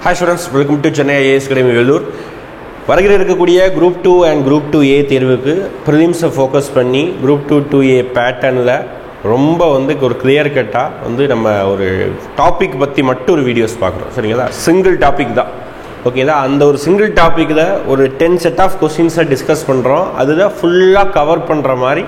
Hi students, welcome to Chennai IAS Academy Vellore. வருகிற இருக்கக்கூடிய group 2 and group 2A தேர்வுக்கு ப்ரிலிம்ஸை focus பண்ணி group 2A பேட்டர்னில் ரொம்ப ஒரு கிளியர் கட்டாக நம்ம ஒரு டாபிக் பற்றி மட்டும் ஒரு வீடியோஸ் பார்க்குறோம். சரிங்களா? சிங்கிள் டாபிக் தான். ஓகேதா? அந்த ஒரு சிங்கிள் டாப்பிக்கில் ஒரு 10 செட் ஆஃப் கொஸ்டின்ஸை டிஸ்கஸ் பண்ணுறோம். அதுதான் ஃபுல்லாக கவர் பண்ணுற மாதிரி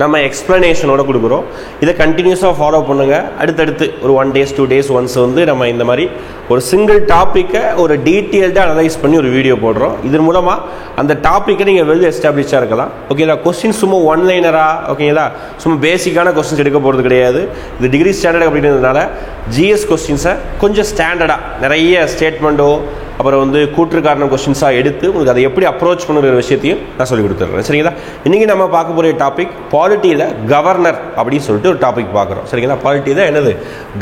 நம்ம எக்ஸ்ப்ளனேஷனோட கொடுக்குறோம். இதை கண்டினியூஸாக ஃபாலோ பண்ணுங்கள். அடுத்தடுத்து ஒரு 1 days 2 days ஒன்ஸ் நம்ம இந்த மாதிரி ஒரு சிங்கிள் டாப்பிக்கை ஒரு டீட்டெயில்டாக அனலைஸ் பண்ணி ஒரு வீடியோ போடுறோம். இதன் மூலமாக அந்த டாப்பிக்கை நீங்கள் வெல் எஸ்டாப்ளிஷாக இருக்கலாம். ஓகேதா? கொஸ்டின் சும்மா ஒன் லைனரா, ஓகேங்களா, சும்மா பேசிக்கான கொஸ்டின்ஸ் எடுக்க போகிறது கிடையாது. இது டிகிரி ஸ்டாண்டர்ட் அப்படின்றதுனால ஜிஎஸ் கொஸ்டின்ஸை கொஞ்சம் ஸ்டாண்டர்டாக நிறைய ஸ்டேட்மெண்ட்டோ அப்புறம் கூற்று காரணம் கொஸ்டின்ஸாக எடுத்து உங்களுக்கு அதை எப்படி அப்ரோச் பண்ணுற விஷயத்தையும் நான் சொல்லி கொடுத்துட்றேன். சரிங்களா? இன்றைக்கி நம்ம பார்க்க போகிற டாபிக் பாலிட்டியில் கவர்னர் அப்படின்னு சொல்லிட்டு ஒரு டாபிக் பார்க்குறோம். சரிங்களா? பாலிட்டியில் என்னது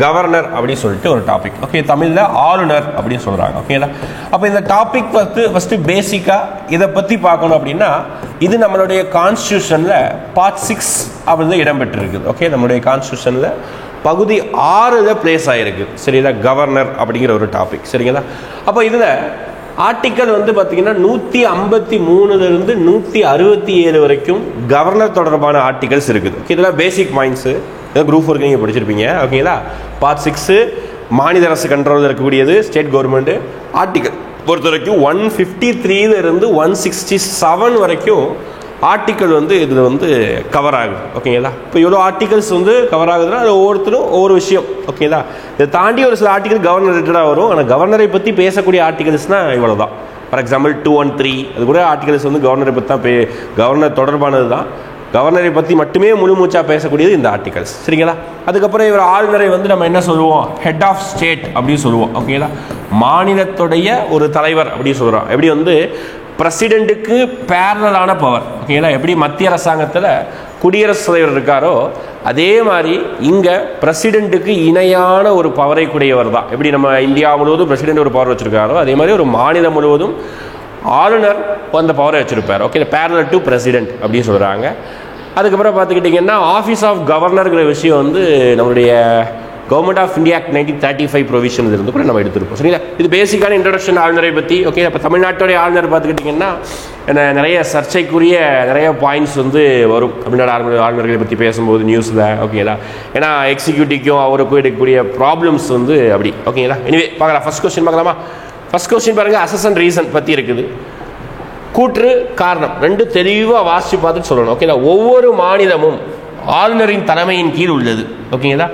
கவர்னர் அப்படின்னு சொல்லிட்டு ஒரு டாபிக். ஓகே, தமிழில் ஆளுநர் அப்படின்னு சொல்கிறாங்க. ஓகேங்களா? அப்போ இந்த டாபிக் ஃபஸ்ட்டு பேசிக்காக இதை பற்றி பார்க்கணும் அப்படின்னா இது நம்மளுடைய கான்ஸ்டியூஷனில் பார்ட் 6 அப்படின்னு இடம்பெற்றிருக்குது. ஓகே, நம்மளுடைய கான்ஸ்டியூஷனில் பகுதி 6ல் பிளேஸ் ஆகிருக்கு. சரிங்களா? கவர்னர் அப்படிங்கிற ஒரு டாபிக். சரிங்களா? அப்போ இதில் ஆர்டிக்கல் பார்த்தீங்கன்னா 153 167 வரைக்கும் கவர்னர் தொடர்பான ஆர்டிகல்ஸ் இருக்குது. ஓகே, இதெல்லாம் பேசிக் பாயிண்ட்ஸு. குரூப் 4 நீங்கள் படிச்சிருப்பீங்க. ஓகேங்களா? பார்ட் 6 மாநில அரசு கண்ட்ரோலில் இருக்கக்கூடியது, ஸ்டேட் கவர்மெண்ட்டு. ஆர்டிக்கல் பொறுத்த வரைக்கும் 153 167 வரைக்கும் ஆர்டிக்கல் இதில் கவர் ஆகுது. ஓகேங்களா? இப்போ எவ்வளோ ஆர்டிகல்ஸ் கவர் ஆகுதுன்னா அது ஒவ்வொருத்தரும் ஒவ்வொரு விஷயம். ஓகேங்களா? இதை தாண்டி ஒரு சில ஆர்டிகல் கவர்னர் ரிலேட்டடாக வரும். ஆனால் கவர்னரை பற்றி பேசக்கூடிய ஆர்டிகல்ஸ்னால் இவ்வளோ தான். ஃபார் எக்ஸாம்பிள் 213 அது கூட ஆர்டிகல்ஸ் கவர்னரை பற்றி தான் கவர்னர் தொடர்பானது தான். கவர்னரை பற்றி மட்டுமே முழு மூச்சாக பேசக்கூடியது இந்த ஆர்டிகல்ஸ். சரிங்களா? அதுக்கப்புறம் இவர் ஆளுநரை நம்ம என்ன சொல்லுவோம்? ஹெட் ஆஃப் ஸ்டேட் அப்படின்னு சொல்லுவோம். ஓகேங்களா? மாநிலத்துடைய ஒரு தலைவர் அப்படின்னு சொல்கிறோம். எப்படி பிரசிடென்ட்டுக்கு பேரலான பவர். ஓகேங்களா? எப்படி மத்திய அரசாங்கத்தில் குடியரசுத் தலைவர் இருக்காரோ அதே மாதிரி இங்கே பிரசிடென்ட்டுக்கு இணையான ஒரு பவரை கூடியவர் தான். எப்படி நம்ம இந்தியா முழுவதும் பிரசிடென்ட் ஒரு பவர் வச்சுருக்காரோ அதே மாதிரி ஒரு மாநிலம் முழுவதும் ஆளுநர் அந்த பவரை வச்சுருப்பார். ஓகே, பேரலல் டு பிரசிடென்ட் அப்படின்னு சொல்கிறாங்க. அதுக்கப்புறம் பார்த்துக்கிட்டிங்கன்னா ஆஃபீஸ் ஆஃப் கவர்னருங்கிற விஷயம் நம்மளுடைய government of India act 1935 provisions இருந்து கூட நம்ம எடுத்துருப்போம். சரிங்களா? இது பேசிக்கான இன்ட்ரடக்ஷன் ஆளுநரை பற்றி. ஓகே, இப்போ தமிழ்நாட்டுடைய ஆளுநர் பார்த்துக்கிட்டிங்கன்னா நிறைய சர்ச்சைக்குரிய நிறைய பாயிண்ட்ஸ் வரும் தமிழ்நாடு ஆளுநர்களை பற்றி பேசும்போது நியூஸில். ஓகேங்களா? ஏன்னா எக்ஸிக்யூட்டிவ்க்கும் அவருக்கும் எடுக்கக்கூடிய ப்ராப்ளம்ஸ் அப்படி. ஓகேங்களா? எனிவே பார்க்கலாம். ஃபர்ஸ்ட் கொஸ்டின் பார்க்கலாமா? ஃபர்ஸ்ட் கொஸ்டின் பாருங்கள், அசஸ் அண்ட் ரீசன் பற்றி இருக்குது. கூற்று காரணம் ரெண்டு தெளிவாக வாசித்து பார்த்துட்டு சொல்லணும். ஓகேங்களா? ஒவ்வொரு மாநிலமும் ஆளுநரின் தலைமையின் கீழ் உள்ளது. ஓகேங்களா?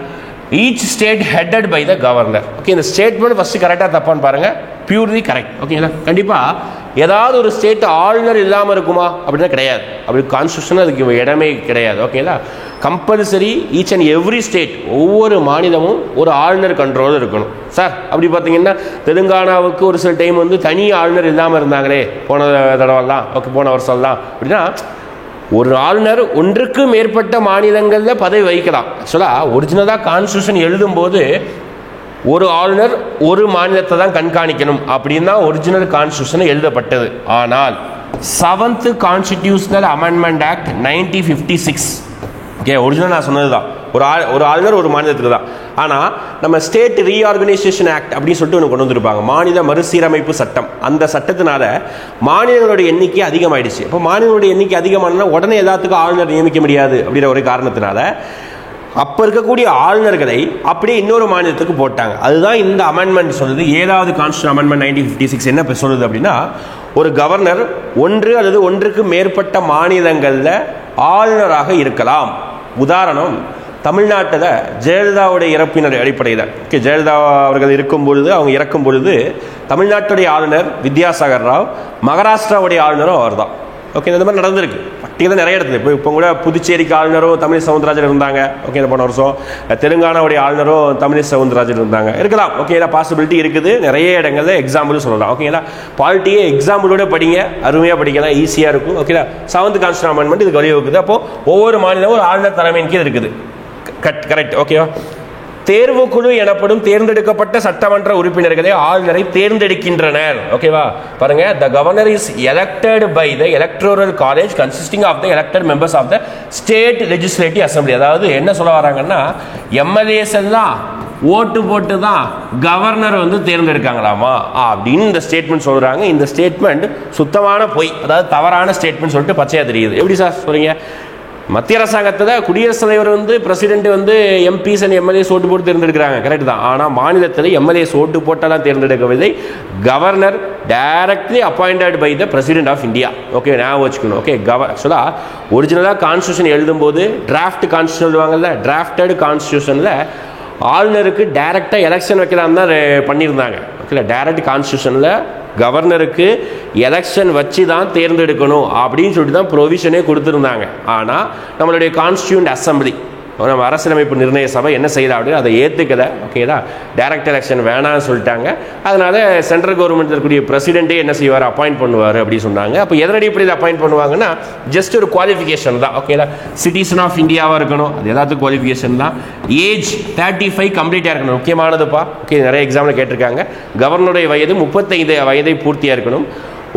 Each state headed by the governor. Okay, இந்த ஸ்டேட்மெண்ட் ஃபஸ்ட்டு கரெக்டாக தப்பான்னு பாருங்கள். Purely correct. ஓகேங்களா? கண்டிப்பாக ஏதாவது ஒரு ஸ்டேட் ஆளுநர் இல்லாமல் இருக்குமா அப்படின்னா கிடையாது. அப்படி கான்ஸ்டியூஷன் அதுக்கு இடமே கிடையாது. ஓகேங்களா? Compulsory each and every state ஒவ்வொரு மாநிலமும் ஒரு ஆளுநர் கண்ட்ரோல் இருக்கணும். சார் அப்படி பார்த்தீங்கன்னா தெலுங்கானாவுக்கு ஒரு சில டைம் தனி ஆளுநர் இல்லாமல் இருந்தாங்களே போன தடவைலாம். ஓகே, போன வருஷம்லாம். அப்படின்னா ஒரு ஆளுநர் ஒன்றுக்கு மேற்பட்ட மாநிலங்களில் பதவி வகிக்கலாம். ஆக்சுவலாக ஒரிஜினலாக கான்ஸ்டியூஷன் எழுதும்போது ஒரு ஆளுநர் ஒரு மாநிலத்தை தான் கண்காணிக்கணும் அப்படின்னு தான் ஒரிஜினல் கான்ஸ்டியூஷன் எழுதப்பட்டது. ஆனால் 7th constitutional amendment act 1956, okay, original நான் சொன்னது தான், ஒரு ஆளுநர் ஒரு மாநிலத்துக்கு தான். ஆனால் நம்ம ஸ்டேட் ரீஆர்கனைசேஷன் ஆக்ட் அப்படின்னு சொல்லிட்டு ஒன்று கொண்டு வந்திருப்பாங்க, மாநில மறுசீரமைப்பு சட்டம். அந்த சட்டத்தினால மாநிலங்களோட எண்ணிக்கை அதிகமாயிடுச்சு. இப்போ மாநிலங்களோட எண்ணிக்கை அதிகமானா உடனே எல்லாத்துக்கும் ஆளுநர் நியமிக்க முடியாது அப்படிங்கிற ஒரு காரணத்தினால அப்போ இருக்கக்கூடிய ஆளுநர்களை அப்படியே இன்னொரு மாநிலத்துக்கு போட்டாங்க. அதுதான் இந்த அமெண்ட்மெண்ட் சொல்லுது. 7th கான்ஸ்டியூஷன் அமெண்ட்மெண்ட் 1956 என்ன சொல்லுது அப்படின்னா ஒரு கவர்னர் ஒன்று அல்லது ஒன்றுக்கு மேற்பட்ட மாநிலங்களில் ஆளுநராக இருக்கலாம். உதாரணம், தமிழ்நாட்டில் ஜெயலலிதாவுடைய இறப்பினர் அடிப்படையில், ஓகே, ஜெயலலிதா அவர்கள் இருக்கும் பொழுது அவங்க இறக்கும் பொழுது தமிழ்நாட்டுடைய ஆளுநர் வித்யாசாகர் ராவ், மகாராஷ்டிராவுடைய ஆளுநரும் அவர் தான். ஓகே, இந்த மாதிரி நடந்திருக்கு. பட்டியல் நிறைய இடத்துல. இப்போ கூட புதுச்சேரிக்கு ஆளுநரும் தமிழ் சவுந்தரராஜன் இருந்தாங்க. ஓகே, போன வருஷம் தெலுங்கானாவுடைய ஆளுநரும் தமிழ் சவுந்தரராஜன் இருந்தாங்க. இருக்கலாம். ஓகே, பாசிபிலிட்டி இருக்குது. நிறைய இடங்கள்ல எக்ஸாம்பிள் சொல்லலாம். ஓகேங்களா? பாலிட்டியே எக்ஸாம்பிளோட படிங்க, அருமையாக படிக்கலாம், ஈஸியாக இருக்கும். ஓகேங்களா? 7th கான்ஸ்டியூஷன் அமெண்ட்மெண்ட் இதுக்கு வழிவகுக்குது. அப்போ ஒவ்வொரு மாநிலமும் ஒரு ஆளுநர் தலைமையின் கீழ் இருக்குது. கரெக்ட். ஓகேவா? தேர்வுக்குழு எனப்படும் தேர்ந்தெடுக்கப்பட்ட சட்டமன்ற உறுப்பினர்களே ஆளுநரை தேர்ந்தெடுக்கின்றனர். ஓகேவா? பாருங்க, the governor is elected by the electoral college consisting of the elected members of the state legislative assembly. அதாவது என்ன சொல்ல வராங்கன்னா எம்எல்ஏஸ் எல்லாம் ஓட்டு போட்டு தான் கவர்னர் வந்து தேர்ந்தெடுக்காங்களாமா அப்படின்னு இந்த ஸ்டேட்மெண்ட் சொல்றாங்க. இந்த ஸ்டேட்மெண்ட் சுத்தமான பொய், அதாவது தவறான ஸ்டேட்மெண்ட் சொல்லிட்டு பச்சையா தெரியுது. எப்படி சார் சொல்றீங்க? மத்திய அரசாங்கத்தில் குடியரசுத் தலைவர் வந்து பிரசிடென்ட் வந்து எம்பிஸ் அண்ட் எம்எல்ஏஸ் ஓட்டு போட்டு தேர்ந்தெடுக்கிறாங்க, கரெக்ட் தான். ஆனால் மாநிலத்தில் எம்எல்ஏஸ் ஓட்டு போட்டாலாம் தேர்ந்தெடுக்கவில்லை. Governor directly appointed by the president of India. Okay, ஞாபகம் வச்சுக்கணும். ஓகே, ஆக்சுவலாக ஒரிஜினலாக கான்ஸ்டியூஷன் எழுதும்போது டிராஃப்ட் கான்ஸ்டியூஷன் எழுதுவாங்கல்ல, டிராஃப்டட் கான்ஸ்டியூஷனில் ஆளுநருக்கு டைரக்டாக எலெக்ஷன் வைக்கலாம் தான் பண்ணியிருந்தாங்க. ஓகே, டைரக்ட் கான்ஸ்டியூஷனில் கவர்னருக்கு எலெக்ஷன் வச்சு தான் தேர்ந்தெடுக்கணும் அப்படின்னு சொல்லிட்டு தான் ப்ரொவிஷனே கொடுத்துருந்தாங்க. ஆனால் நம்மளுடைய கான்ஸ்டியூண்ட் அசம்பிளி, நம்ம அரசியலமைப்பு நிர்ணய சபை என்ன செய்யலாம் அப்படின்னு அதை ஏற்றுக்கல. ஓகேதா, டைரக்ட் எலெக்ஷன் வேணாம்னு சொல்லிட்டாங்க. அதனால சென்ட்ரல் கவர்மெண்ட் இருக்கக்கூடிய பிரசிடென்ட்டே என்ன செய்வார், அப்பாயிண்ட் பண்ணுவார் அப்படின்னு சொன்னாங்க. அப்போ எதனடி இப்படி அப்பாயிண்ட் பண்ணுவாங்கன்னா ஜஸ்ட் ஒரு குவாலிஃபிகேஷன் தான். ஓகேதா, சிட்டிசன் ஆஃப் இந்தியாவாக இருக்கணும், அது எல்லாத்துக்கும் குவாலிஃபிகேஷன் தான். ஏஜ் 35 கம்ப்ளீட்டாக இருக்கணும், முக்கியமானதுப்பா. ஓகே, நிறைய எக்ஸாம்பிள் கேட்டிருக்காங்க. கவர்னருடைய வயது 35 வயதை பூர்த்தியாக இருக்கணும்.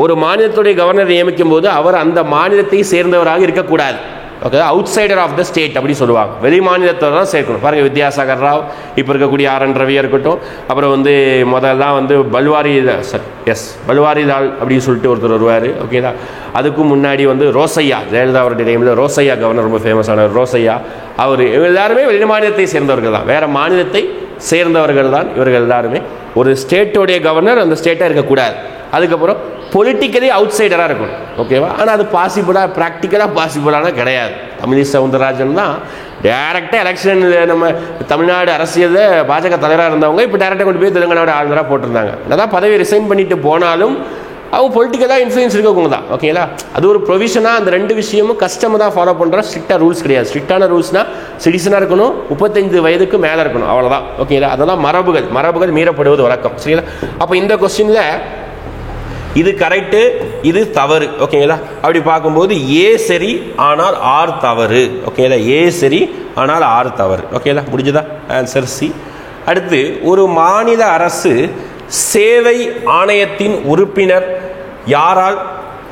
ஒரு மாநிலத்துடைய கவர்னர் நியமிக்கும் போது அவர் அந்த மாநிலத்தை சேர்ந்தவராக இருக்கக்கூடாது. Okay, outsider of the state அப்படி சொல்லுவாங்க. வெளி மாநிலத்தில் தான் சேர்க்கணும். பாருங்கள், வித்யாசாகர் ராவ், இப்போ இருக்கக்கூடிய RN ரவியாக இருக்கட்டும், அப்புறம் வந்து முதல்லாம் வந்து பல்வாரிலால் அப்படின்னு சொல்லிட்டு ஒருத்தர் வருவார். ஓகேதா, அதுக்கும் முன்னாடி வந்து ரோசையா, ஜெயலலிதா அவருடைய டைமில் ரோசையா கவர்னர் ரொம்ப ஃபேமஸானவர் ரோசையா. அவர் எல்லாருமே வெளி மாநிலத்தை சேர்ந்தவர்கள் தான், வேறு மாநிலத்தை சேர்ந்தவர்கள் தான் இவர்கள் எல்லாருமே. ஒரு ஸ்டேட்டோடைய கவர்னர் அந்த ஸ்டேட்டாக இருக்கக்கூடாது. அதுக்கப்புறம் பொலிட்டிக்கலி அவுட் சைடராக இருக்கணும். ஓகேவா, ஆனால் அது பாசிபிளாக, ப்ராக்டிக்கலாக பாசிபிளான கிடையாது. தமிழிசை சவுந்தரராஜன் தான் டைரெக்டாக எலெக்ஷனில் நம்ம தமிழ்நாடு அரசியலில் பாஜக தலைவராக இருந்தவங்க இப்போ டைரெக்டாக கொண்டு போய் தெலுங்கானாவோட ஆளுநராக போட்டிருந்தாங்க. அதான் பதவி ரிசைன் பண்ணிட்டு போனாலும் அவங்க பொலிட்டிக்கலாக இன்ஃப்ளூயன்ஸ் இருக்கவங்க தான். ஓகேங்களா, அது ஒரு ப்ரொவிஷனாக அந்த ரெண்டு விஷயமும் கஸ்டமர் தான் ஃபாலோ பண்ணுறோம். ஸ்ட்ரிக்டாக ரூல்ஸ் கிடையாது. ஸ்ட்ரிக்டான ரூல்ஸ்னால் சிட்டிசனாக இருக்கணும், 35 வயதுக்கு மேலே இருக்கணும், அவ்வளோதான். ஓகேங்களா, அதெல்லாம் மரபுகள் மீறப்படுவது வழக்கம். சரிங்களா, அப்போ இந்த கொஸ்டினில் இது கரெக்டு, இது தவறு. ஓகேங்களா, அப்படி பார்க்கும்போது ஏ சரி ஆனால் ஆர் தவறு. ஓகேங்களா, ஏ சரி ஆனால் ஆர் தவறு. ஓகேங்களா, முடிஞ்சதா? Answer C. அடுத்து, ஒரு மாநில அரசு சேவை ஆணையத்தின் உறுப்பினர் யாரால்,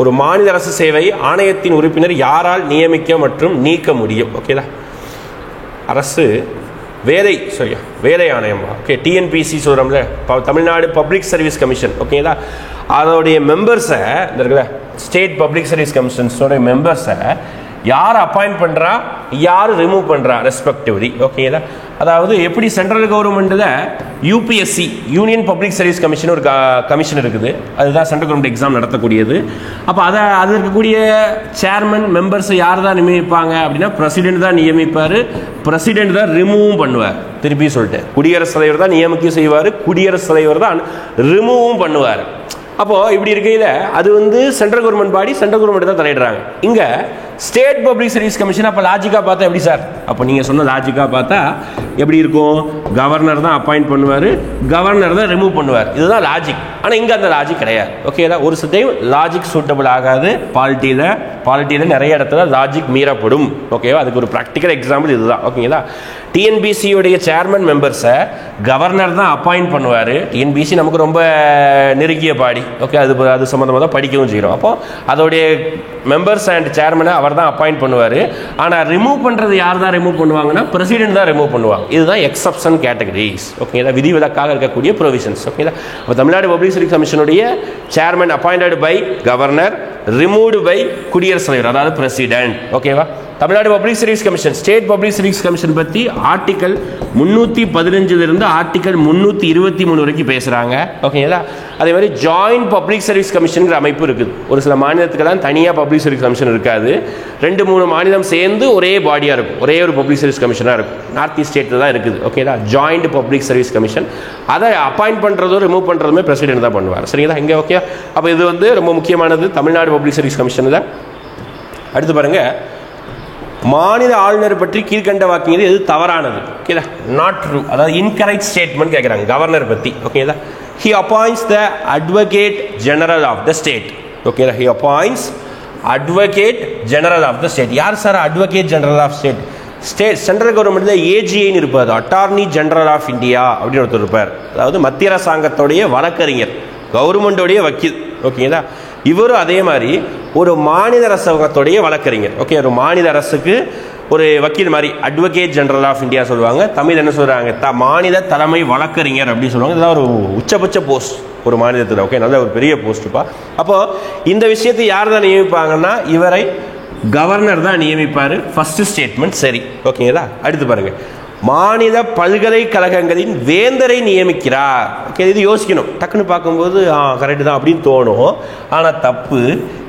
ஒரு மாநில அரசு சேவை ஆணையத்தின் உறுப்பினர் யாரால் நியமிக்க மற்றும் நீக்க முடியும்? ஓகேங்களா, அரசு வேலை ஆணையம். ஓகே, டிஎன்பிசி சொல்கிறோம்ல, தமிழ்நாடு பப்ளிக் சர்வீஸ் கமிஷன். ஓகேங்களா, அதோடைய மெம்பர்ஸை, இந்த இருக்குல்ல ஸ்டேட் பப்ளிக் சர்வீஸ் கமிஷன்ஸோட மெம்பர்ஸை யார் அப்பாயிண்ட் பண்ணுறா, யார் ரிமூவ் பண்ணுறா ரெஸ்பெக்டிவ்லி. ஓகேங்களா, அதாவது எப்படி சென்ட்ரல் கவர்மெண்ட்டில் UPSC, union public service commission ஒரு கமிஷன் இருக்குது, அதுதான் சென்ட்ரல் கவர்மெண்ட் எக்ஸாம் நடத்தக்கூடியது. அப்போ அது இருக்கக்கூடிய சேர்மன் மெம்பர்ஸை யார் தான் நியமிப்பாங்க அப்படின்னா பிரசிடென்ட் தான் நியமிப்பார், பிரசிடென்ட் தான் ரிமூவும் பண்ணுவார். திருப்பி சொல்லிட்டு குடியரசுத் தலைவர் தான் நியமிக்க செய்வார், குடியரசுத் தலைவர் தான் ரிமூவும் பண்ணுவார். அப்போது இப்படி இருக்கையில் அது வந்து சென்ட்ரல் கவர்மெண்ட் பாடி, சென்ட்ரல் கவர்மெண்ட் தான் தலையிடுறாங்க. இங்கே ஸ்டேட் பப்ளிக் சர்வீஸ் கமிஷன். அப்போ லாஜிக்காக பார்த்தா எப்படி சார்? அப்போ நீங்கள் சொன்ன லாஜிக்காக பார்த்தா எப்படி இருக்கும்? கவர்னர் தான் அப்பாயிண்ட் பண்ணுவார், கவர்னர் தான் ரிமூவ் பண்ணுவார். இதுதான் லாஜிக். ஆனால் இங்கே அந்த லாஜிக் கிடையாது. ஓகேதா, ஒரு டைம் லாஜிக் சூட்டபிள் ஆகாது. பாலிட்டியில் நிறைய இடத்துல லாஜிக் மீறப்படும். ஓகேவா, அதுக்கு ஒரு ப்ராக்டிக்கல் எக்ஸாம்பிள் இதுதான். ஓகேங்களா, டிஎன்பிசியுடைய சேர்மன் மெம்பர்ஸை கவர்னர் தான் அப்பாயிண்ட் பண்ணுவார். டிஎன்பிசி நமக்கு ரொம்ப நெருங்கிய பாடி. ஓகே, அது சம்மந்தமாக தான் படிக்கவும் செய்கிறோம். அப்போ அதோடைய மெம்பர்ஸ் அண்ட் சேர்மனை அவர் தான் அப்பாயிண்ட் பண்ணுவார். ஆனால் ரிமூவ் பண்ணுறது யார் தான் ரிமூவ் பண்ணுவாங்கன்னா பிரசிடென்ட் தான் ரிமூவ் பண்ணுவாங்க. இதுதான் எக்ஸப்ஷன் கேட்டகரிஸ். ஓகேங்களா, விதிவிலக்காக இருக்கக்கூடிய ப்ரொவிஷன்ஸ். ஓகேங்களா, அப்போ தமிழ்நாடு பப்ளிக் சர்வீஸ் கமிஷனுடைய chairman appointed by governor, removed by குடியரசுத் தலைவர், அதாவது பிரசிடென்ட். ஓகேவா, Tamil Nadu public service commission, state public service commission பற்றி ஆர்டிகல் 315 ஆர்டிகல் 323 வரைக்கும் பேசுகிறாங்க. ஓகேங்களா, அதே மாதிரி ஜாயிண்ட் பப்ளிக் சர்வீஸ் கமிஷனுங்கிற அமைப்பு இருக்குது. ஒரு சில மாநிலத்துக்கெல்லாம் தனியாக பப்ளிக் சர்வீஸ் கமிஷன் இருக்காது, 2-3 மாநிலம் சேர்ந்து ஒரே பாடியாக இருக்கும், ஒரே ஒரு பப்ளிக் சர்வீஸ் கமிஷனாக இருக்கும். நார்த் ஈஸ்ட் ஸ்டேட்டில் தான் இருக்குது. ஓகேங்களா, ஜாயிண்ட் பப்ளிக் சர்வீஸ் கமிஷன். அதை அப்பாயிண்ட் பண்ணுறதும் ரிமூவ் பண்ணுறதுமே பிரசிடென்ட் தான் பண்ணுவார். சரிங்களா, இங்கே ஓகே. அப்போ இது வந்து ரொம்ப முக்கியமானது தமிழ்நாடு பப்ளிக் சர்வீஸ் கமிஷனில். அடுத்து பாருங்கள், மாநில ஆளுநர் பற்றி கீழ்கண்ட வாக்கியது எது தவறானது? ஓகேதா, நாட் ட்ரூ, அதாவது இன்கரெக்ட் ஸ்டேட்மெண்ட் கேட்குறாங்க கவர்னர் பற்றி. ஓகேதா, he appoints the advocate general of the state. ஓகேதா, he appoints advocate general of the state. யார் sir advocate general of state? State central கவர்மெண்ட்டில் ஏஜிஐன்னு இருப்பார், அட்டார்னி ஜெனரல் ஆஃப் இந்தியா அப்படின்னு ஒருத்தர் இருப்பார். அதாவது மத்திய அரசாங்கத்தோடைய வழக்கறிஞர், கவர்மெண்டோடைய வக்கீல். ஓகேங்களா, இவரும் அதே மாதிரி ஒரு மாநில அரசாங்கத்துடைய வழக்கறிஞர். ஓகே, ஒரு மாநில அரசுக்கு ஒரு வக்கீல் மாதிரி, அட்வொகேட் ஜெனரல் ஆஃப் இந்தியா சொல்லுவாங்க. தமிழ் என்ன சொல்கிறாங்க, மாநில தலைமை வழக்கறிஞர் அப்படின்னு சொல்லுவாங்க. இதெல்லாம் ஒரு உச்சபட்ச போஸ்ட் ஒரு மாநிலத்தில். ஓகே, நல்ல ஒரு பெரிய போஸ்ட்டுப்பா. அப்போது இந்த விஷயத்தை யார் தான் நியமிப்பாங்கன்னா இவரை கவர்னர் தான் நியமிப்பார். ஃபர்ஸ்ட் ஸ்டேட்மெண்ட் சரி. ஓகேங்களா? அடுத்து பாருங்க, மாநில பல்கலைக்கழகங்களின் வேந்தரை நியமிக்கிறார். ஓகே, இது யோசிக்கணும். டக்குன்னு பார்க்கும்போது கரெக்டு தான் அப்படின்னு தோணும். ஆனால் தப்பு.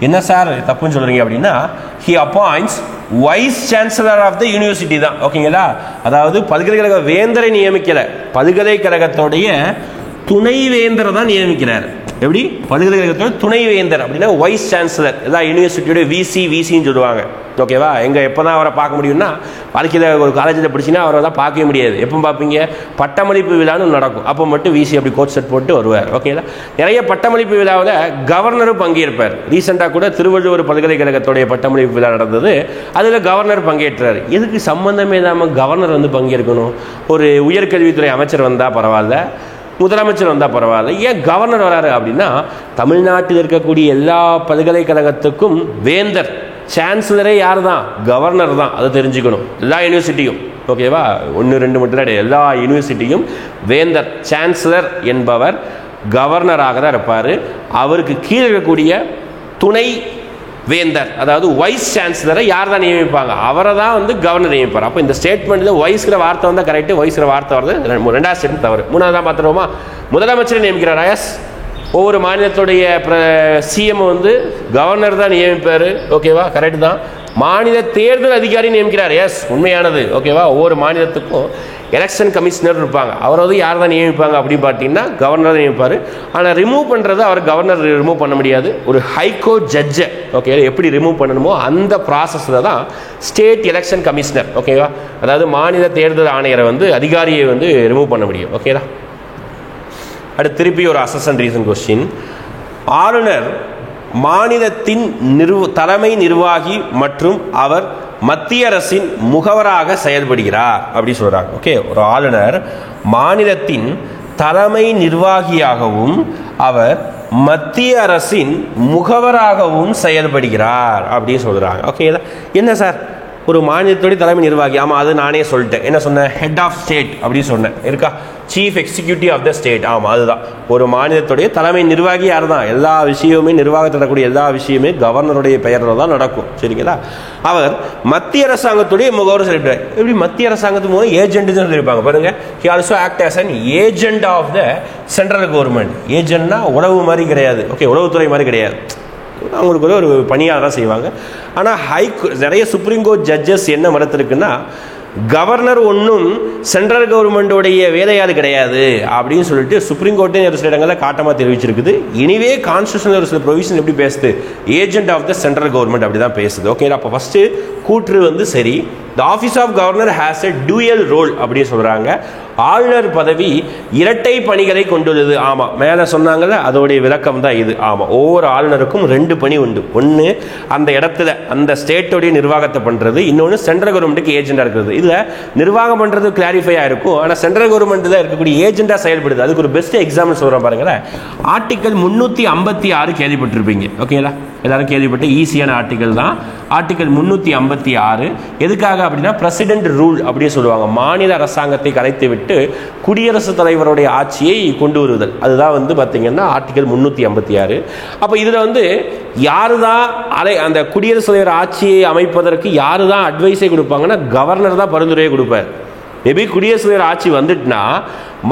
என்ன சார் தப்புன்னு சொல்கிறீங்க அப்படின்னா, he appoints vice chancellor of the university தான். ஓகேங்களா? அதாவது பல்கலைக்கழக வேந்தரை நியமிக்கலை, பல்கலைக்கழகத்துடைய துணைவேந்தரை தான் நியமிக்கிறார். எப்படி? பல்கலைக்கழகத்தோட துணைவேந்தர் அப்படின்னா வைஸ் சான்சலர். எல்லாம் யூனிவர்சிட்டியோட விசின்னு சொல்லுவாங்க. ஓகேவா? எங்கே எப்போ தான் அவரை பார்க்க முடியும்னா, வாழ்க்கையில் ஒரு காலேஜில் படிச்சுன்னா அவரை தான் பார்க்கவே முடியாது. எப்போ பார்ப்பீங்க? பட்டமளிப்பு விழான்னு நடக்கும். அப்போ மட்டும் விசி அப்படி கோட் செட் போட்டு வருவார். ஓகேங்களா? நிறைய பட்டமளிப்பு விழாவில் கவர்னரும் பங்கேற்பார். ரீசெண்டாக கூட திருவள்ளுவர் பல்கலைக்கழகத்துடைய பட்டமளிப்பு விழா நடந்தது. அதில் கவர்னர் பங்கேற்றார். எதுக்கு சம்பந்தமே இல்லாமல் கவர்னர் வந்து பங்கேற்கணும்? ஒரு உயர்கல்வித்துறை அமைச்சர் வந்தால் பரவாயில்ல, முதலமைச்சர் வந்தால் பரவாயில்ல, ஏன் கவர்னர் வராரு அப்படின்னா, தமிழ்நாட்டில் இருக்கக்கூடிய எல்லா பல்கலைக்கழகத்துக்கும் வேந்தர் சான்சலரே யார் தான்? கவர்னர் தான். அதை தெரிஞ்சுக்கணும். எல்லா யூனிவர்சிட்டியும். ஓகேவா? 1 2 மட்டும் கிடையாது. எல்லா யூனிவர்சிட்டியும் வேந்தர் சான்சலர் என்பவர் கவர்னராக தான் இருப்பார். அவருக்கு கீழே இருக்கக்கூடிய துணை வேந்தர், அதாவது வைஸ் சான்சலரை யார் தான் நியமிப்பாங்க? அவரை தான் வந்து கவர்னர் நியமிப்பார். அப்போ இந்த ஸ்டேட்மெண்ட்டில் வைஸ்கிற வார்த்தை வந்தால் கரெக்டு, வைஸ்கிற வார்த்தை வருது. 2வது ஸ்டேட்மெண்ட் தவறு. 3வது தான் பார்த்துருவோமா? முதலமைச்சரை நியமிக்கிறார். எஸ், ஒவ்வொரு மாநிலத்துடைய சிஎம் வந்து கவர்னர் தான் நியமிப்பார். ஓகேவா? கரெக்டு தான். மாநில தேர்தல் அதிகாரி நியமிக்கிறார். எஸ், உண்மையானது. ஓகேவா? ஒவ்வொரு மாநிலத்துக்கும் எலெக்ஷன் கமிஷனர் இருப்பாங்க. அவர் வந்து யார் தான் நியமிப்பாங்க அப்படின்னு பார்த்தீங்கன்னா கவர்னர் தான் நியமிப்பார். ஆனால் ரிமூவ் பண்ணுறது அவர் கவர்னர் ரிமூவ் பண்ண முடியாது. ஒரு ஹைகோர்ட் ஜட்ஜை ஓகே எப்படி ரிமூவ் பண்ணணுமோ அந்த ப்ராசஸில் தான் ஸ்டேட் எலெக்ஷன் கமிஷனர். ஓகேவா? அதாவது மாநில தேர்தல் ஆணையரை வந்து அதிகாரியை வந்து ரிமூவ் பண்ண முடியும். ஓகேதா? அடுத்து திருப்பி ஒரு அசஸ்டன் ரீசன் கொஸ்டின். ஆளுநர் மாநிலத்தின் தலைமை நிர்வாகி மற்றும் அவர் மத்திய அரசின் முகவராக செயல்படுகிறார் அப்படி சொல்றாங்க. ஓகே, ஒரு ஆளுநர் மாநிலத்தின் தலைமை நிர்வாகியாகவும் அவர் மத்திய அரசின் முகவராகவும் செயல்படுகிறார் அப்படின்னு சொல்றாங்க. ஓகே, என்ன சார் ஒரு மாநிலத்துடைய தலைமை நிர்வாகி? ஆமாம், அது நானே சொல்லிட்டேன். என்ன சொன்னேன்? ஹெட் ஆஃப் ஸ்டேட் அப்படின்னு சொன்னேன். இருக்கா? Chief executive of the state. ஆமாம், அதுதான். ஒரு மாநிலத்துடைய தலைமை நிர்வாகி யார் தான்? எல்லா விஷயமுமே நிர்வாகத்தில் நடக்கூடிய எல்லா விஷயமே கவர்னருடைய பெயரில் தான் நடக்கும். சரிங்களா? அவர் மத்திய அரசாங்கத்துடைய முகவர் சொல்லிவிட்டார். எப்படி மத்திய அரசாங்கத்துக்கு முகம் ஏஜென்ட் சொல்லியிருப்பாங்க பாருங்க. He also act as an agent of the central government. ஏஜென்ட்னா உளவு மாதிரி கிடையாது. ஓகே, உளவுத்துறை மாதிரி கிடையாது. அவங்களுக்கு ஒரு பணியாளராக செய்வாங்க. ஆனால் நிறைய சுப்ரீம் கோர்ட் ஜட்ஜஸ் என்ன மறுத்திருக்குன்னா, கவர்னர் ஒன்றும் சென்ட்ரல் கவர்மெண்டோடைய வேலையாள் கிடையாது அப்படின்னு சொல்லிட்டு சுப்ரீம் கோர்ட்டே ஒரு சில இடங்களில் காட்டமாக தெரிவிச்சிருக்குது. எனிவே கான்ஸ்டியூஷன் ஒரு சில ப்ரொவிஷன் எப்படி பேசுது? Agent of the central government அப்படி தான் பேசுது. ஓகே, அப்போ ஃபஸ்ட்டு கூற்று வந்து சரி. The office of governor has a dual role அப்படின்னு சொல்கிறாங்க. ஆளுநர் பதவி இரட்டை பணிகளை கொண்டுள்ளது. ஆமாம், மேலே சொன்னாங்கல்ல, அதோடைய விளக்கம் தான் இது. ஆமாம், ஒவ்வொரு ஆளுநருக்கும் 2 பணி உண்டு. ஒன்று அந்த இடத்துல அந்த ஸ்டேட்டோடைய நிர்வாகத்தை பண்ணுறது, இன்னொன்று சென்ட்ரல் கவர்மெண்ட்டுக்கு ஏஜெண்டாக இருக்கிறது. இதில் நிர்வாகம் பண்ணுறது கிளாரிஃபையாக இருக்கும். ஆனால் சென்ட்ரல் கவர்மெண்ட்டில் இருக்கக்கூடிய ஏஜெண்டாக செயல்படுது. அதுக்கு ஒரு பெஸ்ட் எக்ஸாம்பிள் சொல்கிறேன் பாருங்களேன். ஆர்டிக்கல் 356 கேள்விப்பட்டிருப்பீங்க. ஓகேங்களா? எல்லாரும் கேள்விப்பட்ட ஈஸியான ஆர்டிக்கல் தான். ஆர்டிக்கல் 356 எதுக்காக அப்படின்னா பிரசிடென்ட் ரூல் அப்படியே சொல்லுவாங்க. மாநில அரசாங்கத்தை கலைத்து விட்டு குடியரசுத் தலைவருடைய ஆட்சியை கொண்டு வருதல். அதுதான் வந்து பார்த்தீங்கன்னா ஆர்டிகல் 356. அப்போ இதில் வந்து யாரு தான் அந்த குடியரசுத் தலைவர் ஆட்சியை அமைப்பதற்கு யாரு தான் அட்வைஸை கொடுப்பாங்கன்னா கவர்னர் தான் பரிந்துரையை கொடுப்பார். மேபி குடியரசுத் தலைவர் ஆட்சி வந்துட்டுனா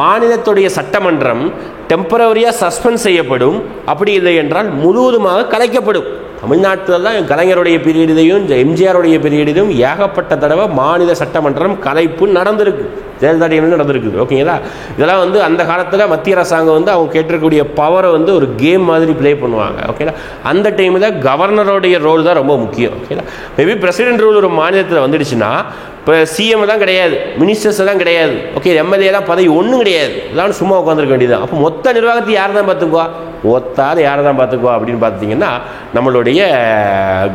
மாநிலத்துடைய சட்டமன்றம் டெம்பரவரியாக சஸ்பெண்ட் செய்யப்படும். அப்படி இல்லை என்றால் முழுவதுமாக கலைக்கப்படும். தமிழ்நாட்டில் தான் கலைஞருடைய பீரியடிலையும் எம்ஜிஆருடைய பீரியடிலும் ஏகப்பட்ட தடவை மாநில சட்டமன்றம் கலைப்பு நடந்திருக்கு. ஜெயலலிதா நடந்திருக்குது. ஓகேங்களா? இதெல்லாம் வந்து அந்த காலத்தில் மத்திய அரசாங்கம் வந்து அவங்க கேட்டிருக்கக்கூடிய பவரை வந்து ஒரு கேம் மாதிரி ப்ளே பண்ணுவாங்க. ஓகேங்களா? அந்த டைமில் கவர்னருடைய ரோல் தான் ரொம்ப முக்கியம். ஓகேங்களா? மேபி பிரசிடென்ட் ரூல் ஒரு மாநிலத்தில் வந்துடுச்சுன்னா இப்போ சிஎம் தான் கிடையாது, மினிஸ்டர்ஸ் எல்லாம் கிடையாது. ஓகே, எம்எல்ஏலாம் பதவி ஒன்றும் கிடையாது. எல்லாம் சும்மா உட்காந்துருக்க வேண்டியது. அப்போ மொத்த நிர்வாகத்தை யார் தான் பார்த்துக்குவா? ஒத்தாது யாரை தான் பார்த்துக்குவா அப்படின்னு பார்த்தீங்கன்னா நம்மளுடைய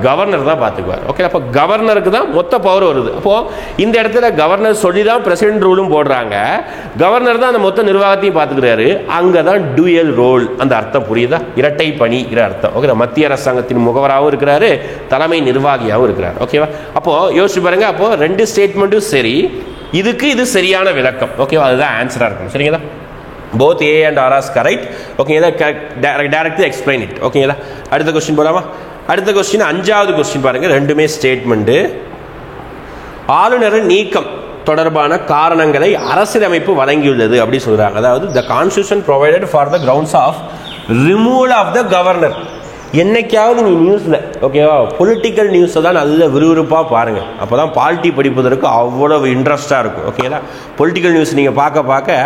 கவர்னர் தான் பார்த்துக்குவார். ஓகே, அப்போ கவர்னருக்கு தான் மொத்த பவர் வருது. அப்போது இந்த இடத்துல கவர்னர் சொல்லி தான் பிரசிடென்ட் ரூலும் போடுறாங்க. கவர்னர் தான் அந்த மொத்த நிர்வாகத்தையும் பார்த்துக்கிறாரு. அங்கே தான் டூயல் ரோல், அந்த அர்த்தம் புரியுதா? இரட்டை பணிங்கிற அர்த்தம். ஓகே, மத்திய அரசாங்கத்தின் முகவராகவும் இருக்கிறாரு, தலைமை நிர்வாகியாகவும் இருக்கிறார். ஓகேவா? அப்போது யோசிச்சு பாருங்க. அப்போது ரெண்டு ஸ்டேட்மெண்ட்டும் சரி, இதுக்கு இது சரியான விளக்கம். ஓகேவா? அதுதான் ஆன்சராக இருக்கும். சரிங்களா? both A and R are correct. ஓகேங்களா? directly explain it. ஓகேங்களா? அடுத்த கொஸ்டின் போலாமா? அடுத்த கொஸ்டின், அஞ்சாவது கொஸ்டின் பாருங்க. ரெண்டுமே ஸ்டேட்மெண்ட். ஆளுநர் நீக்கம் தொடர்பான காரணங்களை அரசியலமைப்பு வழங்கியுள்ளது அப்படி சொல்றாங்க. அதாவது the constitution provided for the grounds of removal of the governor. என்னைக்காவது நீ நியூஸில், ஓகேவா, பொலிட்டிக்கல் நியூஸை தான் நல்ல விறுவிறுப்பாக பாருங்கள். அப்போ தான் பாலிட்டி படிப்பதற்கு அவ்வளவு இன்ட்ரெஸ்டாக இருக்கும். ஓகேங்களா? பொலிட்டிக்கல் நியூஸ் நீங்கள் பார்க்க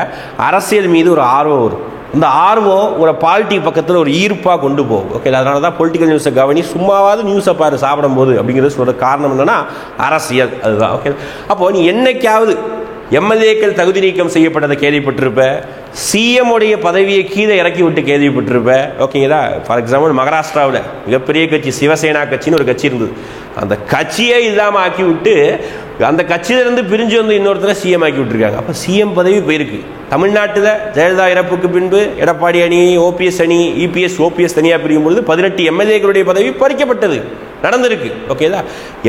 அரசியல் மீது ஒரு ஆர்வம் வரும். இந்த ஆர்வம் ஒரு பாலிட்டி பக்கத்தில் ஒரு ஈர்ப்பாக கொண்டு போகும். ஓகே, அதனால தான் பொலிட்டிக்கல் நியூஸை கவனி, சும்மாவாவது நியூஸை பாரு சாப்பிடும்போது அப்படிங்கிறது சொல்கிற காரணம் என்னென்னா அரசியல். அதுதான். ஓகே, அப்போது நீ என்னைக்காவது எம்எல்ஏக்கள் தகுதி நீக்கம் செய்யப்பட்டதை கேள்விப்பட்டிருப்ப, சிஎம் உடைய பதவியை கீழே இறக்கி விட்டு கேள்விப்பட்டிருப்ப. ஓகேங்களா? ஃபார் எக்ஸாம்பிள் மகாராஷ்டிராவில் மிகப்பெரிய கட்சி சிவசேனா கட்சின்னு ஒரு கட்சி இருந்தது. அந்த கட்சியே இல்லாமல் ஆக்கி விட்டு அந்த கட்சியிலிருந்து பிரிஞ்சு வந்து இன்னொருத்தர சிஎம் ஆக்கி விட்டுருக்காங்க. அப்போ சிஎம் பதவி போயிருக்கு. தமிழ்நாட்டில் ஜெயலலிதா இறப்புக்கு பின்பு எடப்பாடி அணி, ஓபிஎஸ் அணி, இபிஎஸ் ஓபிஎஸ் தனியாக பிரியும் பொழுது 18 எம்எல்ஏக்களுடைய பதவி பறிக்கப்பட்டது, நடந்திருக்கு. ஓகேதா?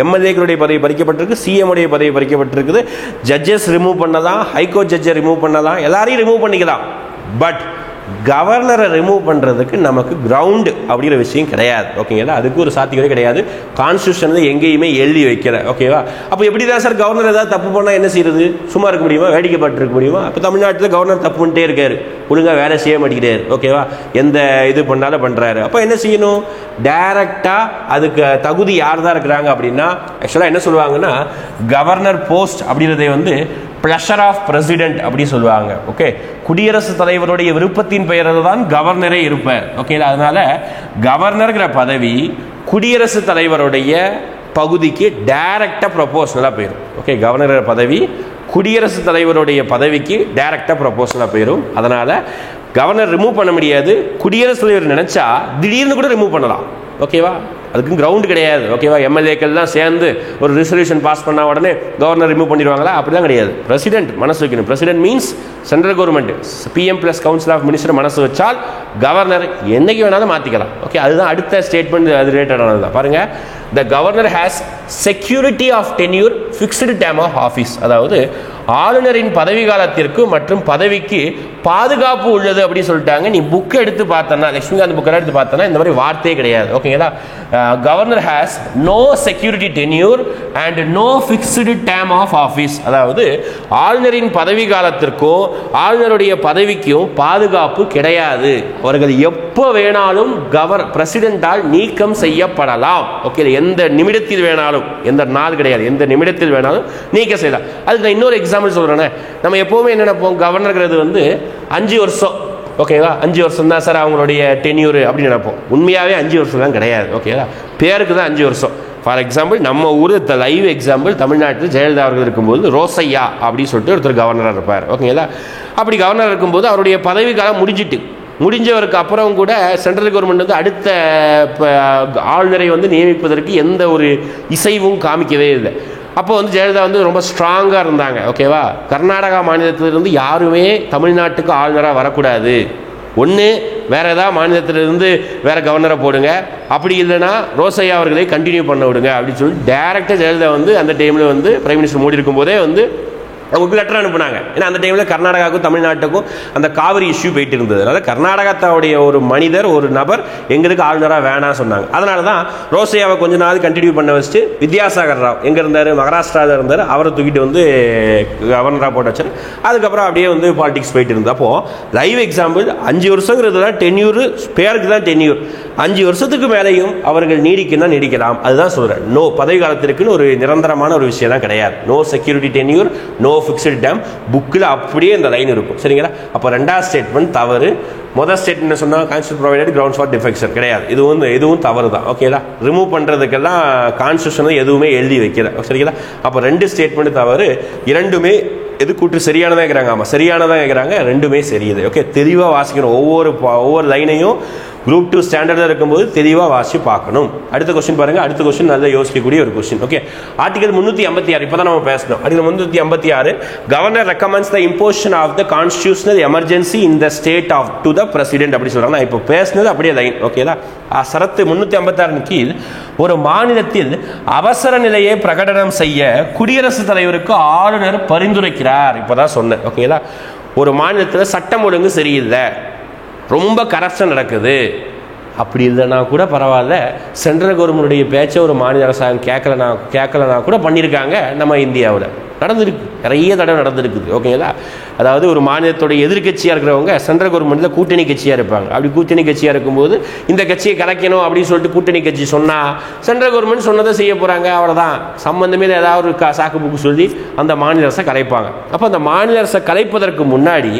எம்எல்ஏக்களுடைய பதவி பறிக்கப்பட்டிருக்கு, சிஎம் உடைய பதவி பறிக்கப்பட்டிருக்குது. ஜட்ஜஸ் ரிமூவ் பண்ணலாம், ஹைகோர்ட் ஜட்ஜை ரிமூவ் பண்ணலாம், எல்லாரையும் ரிமூவ் பண்ணிக்கலாம். பட் கவர்னரை ரிமூவ் பண்ணுறதுக்கு நமக்கு கிரவுண்டு அப்படிங்கிற விஷயம் கிடையாது. ஓகேங்களா? அதுக்கு ஒரு சாத்தியமே கிடையாது. கான்ஸ்டியூஷனில் எங்கேயுமே எழுதி வைக்கல. ஓகேவா? அப்போ எப்படி தான் சார் கவர்னர் ஏதாவது தப்பு பண்ணால் என்ன செய்யுது? சும்மா இருக்க முடியுமா? வேடிக்கைப்பட்டிருக்க முடியுமா? அப்போ தமிழ்நாட்டில் கவர்னர் தப்பு பண்ணிட்டே இருக்காரு, ஒழுங்காக வேலை செய்ய மாட்டேங்கிறாரு. ஓகேவா? எந்த இது பண்ணாலும் பண்ணுறாரு. அப்போ என்ன செய்யணும்? டைரக்டாக அதுக்கு தகுதி யார் தான் இருக்கிறாங்க அப்படின்னா, ஆக்சுவலாக என்ன சொல்லுவாங்கன்னா, கவர்னர் போஸ்ட் அப்படின்றதை வந்து ப்ளஷர் ஆஃப் பிரசிடென்ட் அப்படி சொல்லுவாங்க. ஓகே, குடியரசுத் தலைவருடைய விருப்பத்தின் பெயரில் தான் கவர்னரே இருப்பார். ஓகே, அதனால கவர்னர்ங்கிற பதவி குடியரசுத் தலைவருடைய பகுதிக்கு டைரக்டாக ப்ரொபோஷனலாக போயிடும். ஓகே, கவர்னர் பதவி குடியரசுத் தலைவருடைய பதவிக்கு டைரக்டாக ப்ரொபோஷனலாக போயிடும். அதனால கவர்னர் ரிமூவ் பண்ண முடியாது. குடியரசுத் தலைவர் நினைச்சா திடீர்னு கூட ரிமூவ் பண்ணலாம். ஓகேவா? அதுக்கு கிரவுண்ட் கிடையாது. ஓகேவா? எம்எல்ஏக்கள்லாம் சேர்ந்து ஒரு ரெசல்யூஷன் பாஸ் பண்ண உடனே கவர்னர் ரிமூவ் பண்ணிடுவாங்களா? அப்படிதான் கிடையாது. பிரசிடென்ட் மனசு வைக்கணும். President means central government, PM plus council of minister மனசு வச்சால் கவர்னர் என்னைக்கு வேணாலும் மாற்றிக்கலாம். ஓகே, அதுதான் அடுத்த ஸ்டேட்மெண்ட். அது ரிலேட்டடானது தான். பாருங்க, the governor has security of tenure, fixed term of office. அதாவது ஆளுநரின் பதவி காலத்திற்கு மற்றும் பதவிக்கு பாதுகாப்பு உள்ளது அப்படி சொல்லிட்டாங்க. நீ புக் எடுத்து பார்த்தனா, லட்சுமிகாந்த் புக் எடுத்து பார்த்தனா இந்த மாதிரி வார்த்தையே கிடையாது. ஓகேங்களா? Governor has no security tenure and no fixed term of office. அதாவது ஆளுநரின் பதவி காலத்திற்கும் ஆளுநருடைய பதவிக்கும் பாதுகாப்பு கிடையாது. அவர்கள் எப்போ வேணாலும் பிரசிடென்டால் நீக்கம் செய்யப்படலாம். ஓகே, எந்த நிமிடத்தில் வேணாலும், எந்த நாள் கிடையாது, எந்த நிமிடத்தில் வேணாலும் நீக்கம் செய்யலாம். அதுக்கு நான் இன்னொரு எக்ஸாம்பிள் சொல்றேன். நம்ம எப்பவுமே என்ன நினைப்போம், கவர்னர்ங்கிறது வந்து 5 வருஷம். ஓகேவா? 5 வருஷம் தான் சார் அவங்களுடைய டென்யூர் அப்படின்னு நினைப்போம். உண்மையாகவே 5 வருஷம் தான் கிடையாது. ஓகேவா? பேருக்கு தான் 5 வருஷம். ஃபார் எக்ஸாம்பிள் நம்ம ஊர் லைவ் எக்ஸாம்பிள், தமிழ்நாட்டில் ஜெயலலிதா அவர்கள் இருக்கும்போது ரோசையா அப்படின்னு சொல்லிட்டு ஒருத்தர் கவர்னராக இருப்பார். ஓகேங்களா? அப்படி கவர்னர் இருக்கும்போது அவருடைய பதவி காலம் முடிஞ்சவருக்கு அப்புறம் கூட சென்ட்ரல் கவர்மெண்ட் வந்து அடுத்த ஆளுநரை வந்து நியமிப்பதற்கு எந்த ஒரு இசைவும் காமிக்கவே இல்லை. அப்போ வந்து ஜெயலலிதா வந்து ரொம்ப ஸ்ட்ராங்காக இருந்தாங்க. ஓகேவா? கர்நாடகா மாநிலத்திலிருந்து யாருமே தமிழ்நாட்டுக்கு ஆளுநராக வரக்கூடாது. ஒன்று வேற ஏதாவது மாநிலத்திலிருந்து வேற கவர்னரை போடுங்க, அப்படி இல்லைன்னா ரோசையா அவர்களை கண்டினியூ பண்ண விடுங்க அப்படின்னு சொல்லி டைரக்டாக ஜெயலலிதா வந்து அந்த டைமில் வந்து பிரைம் மினிஸ்டர் மோடி இருக்கும்போதே வந்து அவங்களுக்கு லெட்டர் அனுப்புனாங்க. ஏன்னா அந்த டைமில் கர்நாடகாவுக்கும் தமிழ்நாட்டுக்கும் அந்த காவிரி இஷ்யூ போயிட்டு இருந்தது. அதனால் கர்நாடகத்தாவுடைய ஒரு மனிதர், ஒரு நபர் எங்களுக்கு ஆளுநராக வேணாம் சொன்னாங்க. அதனால தான் ரோசையாவை கொஞ்ச நாள் கண்டினியூ பண்ண வச்சுட்டு வித்யாசாகர் ராவ் எங்கே இருந்தார், மகாராஷ்டிராவில் இருந்தார், அவரை தூக்கிட்டு வந்து கவர்னராக போட்டு வச்சார். அதுக்கப்புறம் அப்படியே வந்து பாலிடிக்ஸ் போயிட்டு இருந்தது. அப்போது லைவ் எக்ஸாம்பிள் 5 வருஷங்கிறது தான் டென்யூர், பேருக்கு தான் டென்யூர். 5 வருஷத்துக்கு மேலேயும் அவர்கள் நீடிக்கணும், நீடிக்கலாம். அதுதான் சொல்கிறேன். நோ பதவி காலத்திற்குன்னு ஒரு நிரந்தரமான ஒரு விஷயம் தான் கிடையாது. No security tenure, no fixed term. புக்கில் அப்படியே இந்த லைன் இருக்கும். சரிங்களா? அப்போ ரெண்டாவது ஸ்டேட்மெண்ட் தவறு. முதல் ஸ்டேட்மெண்ட் என்ன சொன்னால், constitution provided grounds for defection கிடையாது. இதுவும் தவறு தான். ஓகேங்களா? ரிமூவ் பண்ணுறதுக்கெல்லாம் கான்ஸ்டியூஷனில் எதுவுமே எழுதி வைக்கல. சரிங்களா? அப்போ 2 ஸ்டேட்மெண்ட் தவறு, இரண்டுமே எது கூற்று சரியானதாக கேட்குறாங்க? ஆமாம், சரியானதாக கேட்குறாங்க. ரெண்டுமே சரியுது. ஓகே, தெளிவாக வாசிக்கணும். ஒவ்வொரு லைனையும் குரூப் 2 ஸ்டாண்டர்டில் இருக்கும்போது தெளிவாக வாசி பார்க்கணும். அடுத்த கொஸ்டின் பாருங்க. அடுத்த கொஸ்டின் நல்லா யோசிக்கக்கூடிய ஒரு கொஸ்டின். ஓகே, ஆர்டிகல் 356 இப்போ தான் நம்ம பேசணும். Article 356 governor recommends the imposition of the constitutional emergency in the state of to the president அப்படி சொல்றாங்க. நான் இப்போ பேசினது அப்படியே லைன். ஓகேதா? சரத்து 356 கீழ் ஒரு மாநிலத்தில் அவசர நிலையை பிரகடனம் செய்ய குடியரசுத் தலைவருக்கு ஆளுநர் பரிந்துரைக்கிறார். இப்போதான் சொன்னேன். ஓகேதா? ஒரு மாநிலத்தில் சட்டம் ஒழுங்கு சரியில்லை, ரொம்ப கரப்ஷன் நடக்குது, அப்படி இல்லைனா கூட பரவாயில்ல, சென்ட்ரல் கவர்மெண்டுடைய பேச்சை ஒரு மாநில அரசாங்கம் கேட்கலனா கூட பண்ணியிருக்காங்க. நம்ம இந்தியாவில் நடந்திருக்கு, நிறைய தடவை நடந்திருக்குது. ஓகேங்களா? அதாவது ஒரு மாநிலத்துடைய எதிர்கட்சியாக இருக்கிறவங்க சென்ட்ரல் கவர்மெண்ட்டில் கூட்டணி கட்சியாக இருப்பாங்க. அப்படி கூட்டணி கட்சியாக இருக்கும்போது இந்த கட்சியை கலைக்கணும் அப்படின்னு சொல்லிட்டு கூட்டணி கட்சி சொன்னால் சென்ட்ரல் கவர்மெண்ட் சொன்னதை செய்ய போகிறாங்க. அவ்வளோதான், சம்பந்தமே ஏதாவது ஒரு சாக்கு புக்கு சொல்லி அந்த மாநில அரசை கலைப்பாங்க. அப்போ அந்த மாநில அரசை கலைப்பதற்கு முன்னாடி